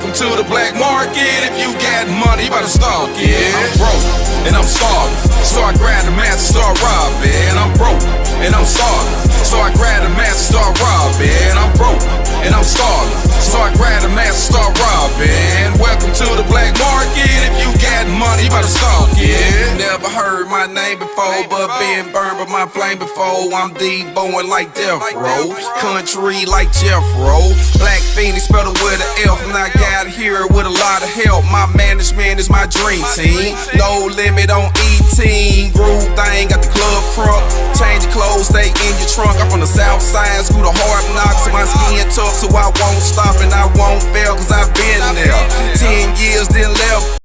welcome to the black market. If you got money, you better stalk it. I'm broke and I'm starving, so I grab the mask and start robbing. I'm broke and I'm starving, so I grab the mask and start robbing. I'm broke and I'm starving, so I grab the mask and start robbing. Welcome to the black market. If you got money, you better stalk it. Never heard my name before, but been burned by my flame before. I'm D-boing like Death Row, country like Jeffro. Black Phoenix spelled with an F, and I got here with a lot of help. My management is my dream team. No limit on E-team. Groove thing, got the club crunk. Change your clothes, stay in your trunk. I'm from the south side, school the hard knocks. My skin tough, so I won't stop and I won't fail, cause I've been there. 10 years, then left.